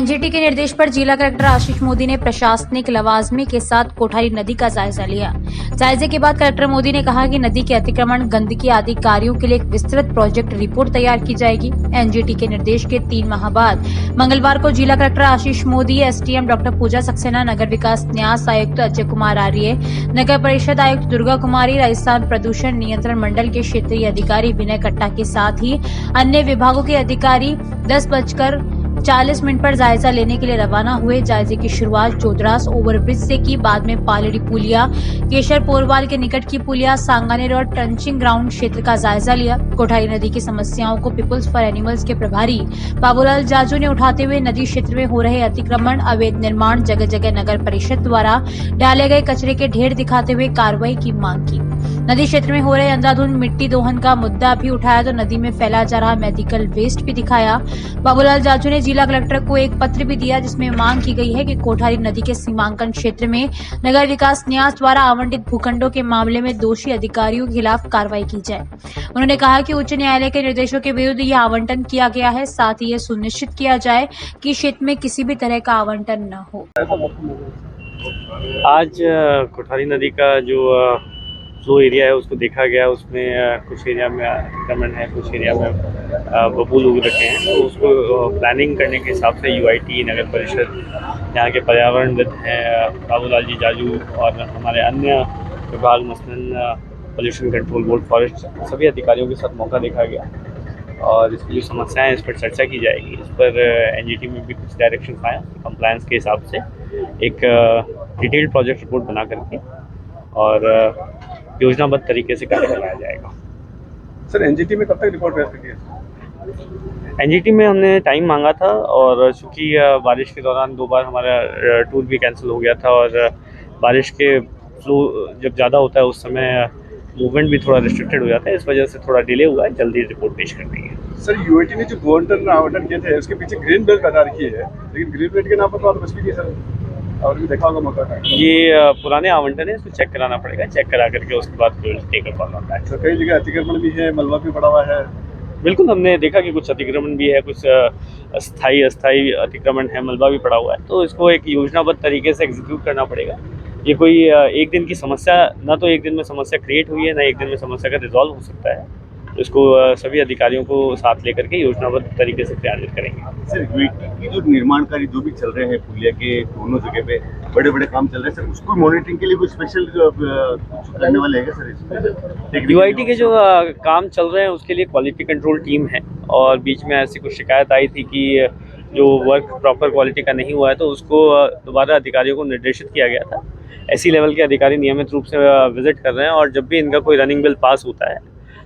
NGT के निर्देश पर जिला कलेक्टर आशीष मोदी ने प्रशासनिक लवाजमे के साथ कोठारी नदी का जायजा लिया। जायजे के बाद कलेक्टर मोदी ने कहा कि नदी के अतिक्रमण, गंदगी आदि कार्यों के लिए एक विस्तृत प्रोजेक्ट रिपोर्ट तैयार की जाएगी। एनजीटी के निर्देश के 3 माह बाद मंगलवार को जिला कलेक्टर आशीष मोदी, एसडीएम डॉक्टर पूजा सक्सेना, नगर विकास न्यास आयुक्त अजय कुमार आर्य, नगर परिषद आयुक्त दुर्गा कुमारी, राजस्थान प्रदूषण नियंत्रण मंडल के क्षेत्रीय अधिकारी विनय कट्टा के साथ ही अन्य विभागों के अधिकारी 10:40 पर जायजा लेने के लिए रवाना हुए। जायजे की शुरुआत जोदरास ओवरब्रिज से की, बाद में पालड़ी पुलिया, केशर पोरवाल के निकट की पुलिया, सांगानेर और ट्रंचिंग ग्राउंड क्षेत्र का जायजा लिया। कोठारी नदी की समस्याओं को पीपुल्स फॉर एनिमल्स के प्रभारी बाबूलाल जाजू ने उठाते हुए नदी क्षेत्र में हो रहे अतिक्रमण, अवैध निर्माण, जगह जगह नगर परिषद द्वारा डाले गए कचरे के ढेर दिखाते हुए कार्रवाई की मांग की। नदी क्षेत्र में हो रहे अंधाधुंध मिट्टी दोहन का मुद्दा भी उठाया तो नदी में फैला जा रहा मेडिकल वेस्ट भी दिखाया। बाबूलाल जाजू ने जिला कलेक्टर को एक पत्र भी दिया जिसमें मांग की गई है कि कोठारी नदी के सीमांकन क्षेत्र में नगर विकास न्यास द्वारा आवंटित भूखंडों के मामले में दोषी अधिकारियों के खिलाफ कार्रवाई की जाए। उन्होंने कहा कि उच्च न्यायालय के निर्देशों के विरुद्ध यह आवंटन किया गया है, साथ ही यह सुनिश्चित किया जाए कि क्षेत्र में किसी भी तरह का आवंटन न हो। आज कोठारी नदी का जो फ्लो एरिया है उसको देखा गया। उसमें कुछ एरिया में अतिक्रमण है, कुछ एरिया में बबूल उग रखे हैं। तो उसको प्लानिंग करने के हिसाब से यूआईटी, नगर परिषद, यहाँ के पर्यावरणविद हैं बाबूलाल जी जाजू और हमारे अन्य विभाग मसलन पोल्यूशन कंट्रोल बोर्ड, फॉरेस्ट, सभी अधिकारियों के साथ मौका देखा गया और इसकी जो समस्याएं इस पर चर्चा की जाएगी। इस पर एनजीटी में भी कुछ डायरेक्शन आए कंप्लायंस के हिसाब से एक डिटेल्ड प्रोजेक्ट रिपोर्ट बना करके और योजनाबद्ध तरीके से कार्य कराया जाएगा। सर, एनजीटी में कब तक रिपोर्ट भेज सकती है? एनजीटी में हमने टाइम मांगा था और चूँकि बारिश के दौरान 2 बार हमारा टूर भी कैंसिल हो गया था और बारिश के फ्लो जब ज़्यादा होता है उस समय मूवमेंट भी थोड़ा रिस्ट्रिक्टेड हो जाता है, इस वजह से थोड़ा डिले हुआ है। जल्दी रिपोर्ट पेश कर देंगे। सर, यूआईटी ने जो गवर्नर आवंटन किए थे उसके पीछे ग्रीन बेल्ट बता रखी है, लेकिन ग्रीन बेल्ट के नाम पर बात कुछ भी नहीं सर, और भी देखा होगा मौका था। ये पुराने आवंटन है, इसको चेक कराना पड़ेगा। चेक करा करके उसके बाद take up on that. Sir, कई जगह अतिक्रमण भी है, मलबा भी पड़ा हुआ है। बिल्कुल, हमने देखा कि कुछ अतिक्रमण भी है, कुछ स्थायी अस्थायी अतिक्रमण है, मलबा भी पड़ा हुआ है। तो इसको एक योजनाबद्ध तरीके से एग्जीक्यूट करना पड़ेगा। ये कोई एक दिन की समस्या, ना तो एक दिन में समस्या क्रिएट हुई है, ना एक दिन में समस्या का रिजॉल्व हो सकता है। तो इसको सभी अधिकारियों को साथ लेकर के योजनाबद्ध तरीके से क्रियान्वित करेंगे। सर, यूआईटी की जो निर्माण कार्य जो भी चल रहे हैं पुलिया के दोनों जगह पे बड़े बड़े काम चल रहे हैं सर, उसको मॉनिटरिंग के लिए कुछ स्पेशल करने वाले हैं सर? इसमें यूआईटी के जो काम चल रहे हैं उसके लिए क्वालिटी कंट्रोल टीम है और बीच में ऐसी कुछ शिकायत आई थी कि जो वर्क प्रॉपर क्वालिटी का नहीं हुआ है तो उसको दोबारा अधिकारियों को निर्देशित किया गया था। ऐसी लेवल के अधिकारी नियमित रूप से विजिट कर रहे हैं और जब भी इनका कोई रनिंग बिल पास होता है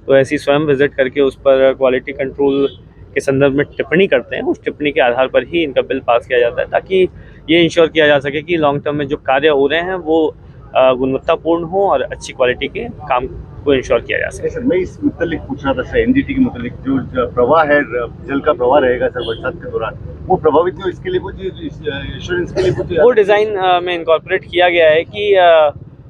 तो ऐसी स्वयं विजिट करके उस पर क्वालिटी कंट्रोल के संदर्भ में टिप्पणी करते हैं। उस टिप्पणी के आधार पर ही इनका बिल पास किया जाता है ताकि ये इंश्योर किया जा सके कि लॉन्ग टर्म में जो कार्य हो रहे हैं वो गुणवत्तापूर्ण हो और अच्छी क्वालिटी के काम को इंश्योर किया जा सके। सर, मैं इस मुतालिक पूछ रहा था सर, एनजीटी के मुतालिक जो प्रवाह है, जल का प्रवाह रहेगा सर बरसात के दौरान, वो प्रभावित नहीं हो, इसके लिए कुछ इंश्योरेंस के लिए कुछ वो डिज़ाइन में इनकॉर्पोरेट किया गया है कि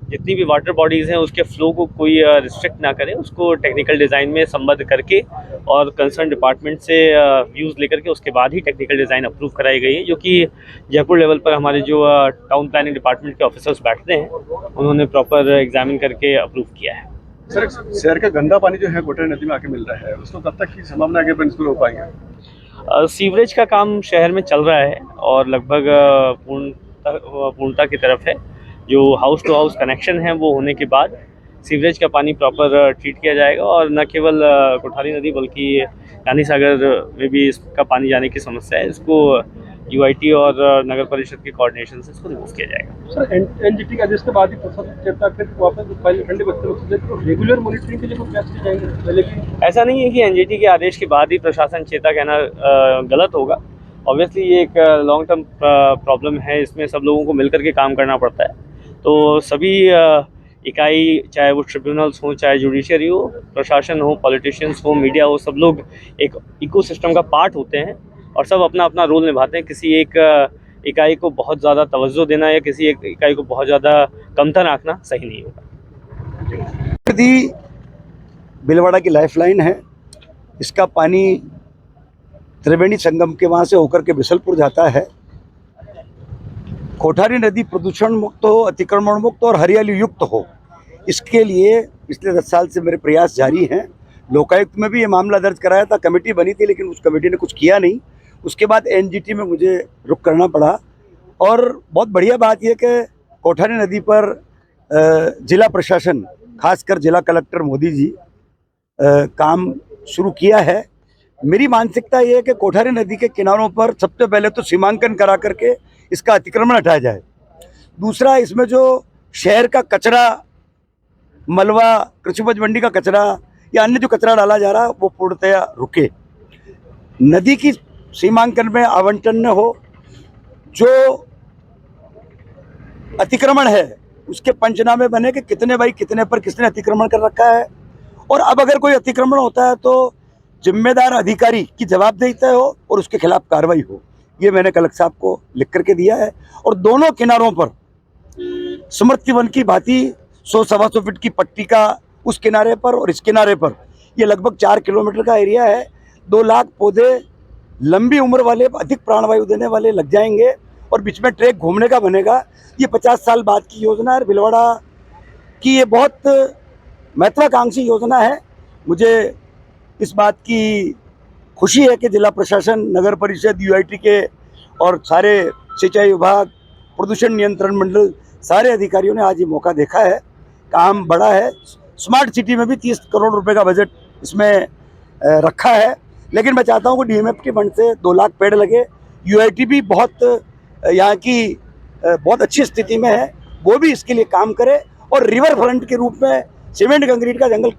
जितनी भी वाटर बॉडीज़ हैं उसके फ्लो को कोई रिस्ट्रिक्ट ना करे, उसको टेक्निकल डिज़ाइन में संबद्ध करके और कंसर्न डिपार्टमेंट से व्यूज़ लेकर के उसके बाद ही टेक्निकल डिज़ाइन अप्रूव कराई गई है। जो कि जयपुर लेवल पर हमारे जो टाउन प्लानिंग डिपार्टमेंट के ऑफिसर्स बैठते हैं उन्होंने प्रॉपर एग्जामिन करके अप्रूव किया है। सर, शहर का गंदा पानी जो है कोठारी नदी में आके मिल रहा है, उसको कब तक की संभावना है कि अपन इसको रोक पाएंगे? सीवरेज का काम शहर में चल रहा है और लगभग पूर्णता की तरफ है। जो हाउस टू हाउस कनेक्शन है वो होने के बाद सीवरेज का पानी प्रॉपर ट्रीट किया जाएगा और न केवल कोठारी नदी बल्कि रानी सागर में भी इसका पानी जाने की समस्या है। इसको यूआईटी और नगर परिषद के कोऑर्डिनेशन से इसको रिमूव किया जाएगा। सर, एनजीटी के आदेश के बाद ही प्रशासन चेता फिर वापस ठंडे बस्ते तो रेगुलर मॉनिटरिंग के लिए कुछ प्रयास किए जाएंगे पहले की? ऐसा नहीं है कि एनजीटी के आदेश के बाद ही प्रशासन चेता कहना गलत होगा। ऑब्वियसली ये एक लॉन्ग टर्म प्रॉब्लम है, इसमें सब लोगों को मिलकर के काम करना पड़ता है। तो सभी इकाई, चाहे वो ट्रिब्यूनल्स हो, चाहे जुडिशरी हो, प्रशासन हो, पॉलिटिशियंस हो, मीडिया हो, सब लोग एक इकोसिस्टम का पार्ट होते हैं और सब अपना अपना रोल निभाते हैं। किसी एक इकाई को बहुत ज़्यादा तवज्जो देना या किसी एक इकाई को बहुत ज़्यादा कमतर आंकना सही नहीं होगा। नदी भीलवाड़ा की लाइफलाइन है। इसका पानी त्रिवेणी संगम के वहाँ से होकर के बिसलपुर जाता है। कोठारी नदी प्रदूषण मुक्त हो, अतिक्रमण मुक्त और हरियाली युक्त हो, इसके लिए पिछले 10 साल से मेरे प्रयास जारी हैं। लोकायुक्त में भी ये मामला दर्ज कराया था, कमेटी बनी थी, लेकिन उस कमेटी ने कुछ किया नहीं। उसके बाद एनजीटी में मुझे रुख करना पड़ा। और बहुत बढ़िया बात यह कि कोठारी नदी पर जिला प्रशासन, खासकर जिला कलेक्टर मोदी जी काम शुरू किया है। मेरी मानसिकता ये है कि कोठारी नदी के किनारों पर सबसे पहले तो सीमांकन करा करके इसका अतिक्रमण हटाया जाए। दूसरा, इसमें जो शहर का कचरा, मलबा, कृषि उपज मंडी का कचरा या अन्य जो कचरा डाला जा रहा है वो पूर्णतया रुके। नदी की सीमांकन में आवंटन न हो। जो अतिक्रमण है उसके पंचनामे बने कि कितने बाई कितने पर किसने अतिक्रमण कर रखा है, और अब अगर कोई अतिक्रमण होता है तो जिम्मेदार अधिकारी की जवाबदेही तय हो और उसके खिलाफ कार्रवाई हो। ये मैंने कलेक्टर साहब को लिख करके दिया है। और दोनों किनारों पर स्मृति वन की भांति 100-125 फीट की पट्टी का उस किनारे पर और इस किनारे पर ये लगभग 4 किलोमीटर का एरिया है। 2 लाख पौधे लंबी उम्र वाले, अधिक प्राणवायु देने वाले लग जाएंगे और बीच में ट्रैक घूमने का बनेगा। ये 50 साल बाद की योजना है। भिलवाड़ा की ये बहुत महत्वाकांक्षी योजना है। मुझे इस बात की खुशी है कि जिला प्रशासन, नगर परिषद, यूआईटी के और सारे सिंचाई विभाग, प्रदूषण नियंत्रण मंडल, सारे अधिकारियों ने आज ये मौका देखा है। काम बड़ा है। स्मार्ट सिटी में भी 30 करोड़ रुपए का बजट इसमें रखा है, लेकिन मैं चाहता हूँ कि डीएमएफ फंड से 2 लाख पेड़ लगे। यूआईटी भी बहुत यहाँ की बहुत अच्छी स्थिति में है, वो भी इसके लिए काम करे। और रिवर फ्रंट के रूप में सीमेंट कंक्रीट का जंगल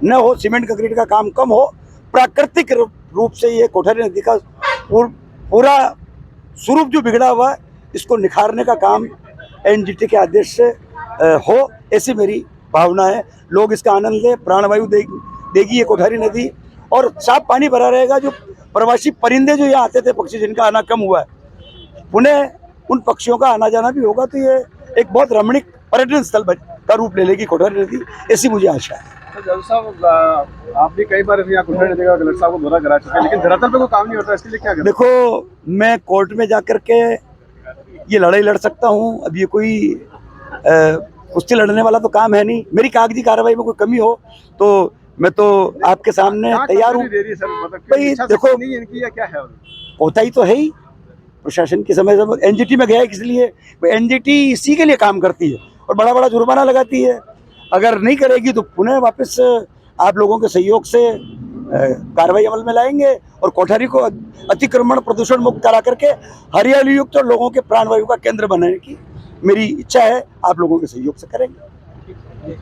न हो, सीमेंट कंक्रीट का काम कम हो, प्राकृतिक रूप से ये कोठारी नदी का पूरा स्वरूप जो बिगड़ा हुआ है इसको निखारने का काम एनजीटी के आदेश से हो, ऐसी मेरी भावना है। लोग इसका आनंद लें, प्राणवायु देगी ये कोठारी नदी, और साफ पानी भरा रहेगा। जो प्रवासी परिंदे जो यहाँ आते थे, पक्षी जिनका आना कम हुआ है, पुनः उन पक्षियों का आना जाना भी होगा, तो ये एक बहुत रमणीक पर्यटन स्थल का रूप ले लेगी कोठारी नदी, ऐसी मुझे आशा है। जज साहब, आप भी कई बार यहाँ कोठारी नदी का कलेक्टर साहब को दौरा करा चुके हैं, लेकिन धरातल पे कोई काम नहीं होता, इसके लिए क्या करें? देखो, मैं कोर्ट में जा करके ये लड़ाई लड़ सकता हूँ। अब ये कोई कुश्ती लड़ने वाला तो काम है नहीं। मेरी कागजी कार्रवाई में कोई कमी हो तो मैं तो आपके सामने तैयार हूँ। भाई देखो, क्या है होता ही तो है ही, प्रशासन के समय से एनजीटी में गया है, इसलिए एनजीटी इसी के लिए काम करती है और बड़ा बड़ा जुर्माना लगाती है। अगर नहीं करेगी तो पुनः वापस आप लोगों के सहयोग से कार्रवाई अमल में लाएंगे और कोठारी को अतिक्रमण प्रदूषण मुक्त करा करके हरियाली युक्त और लोगों के प्राणवायु का केंद्र बनाने की मेरी इच्छा है। आप लोगों के सहयोग से करेंगे।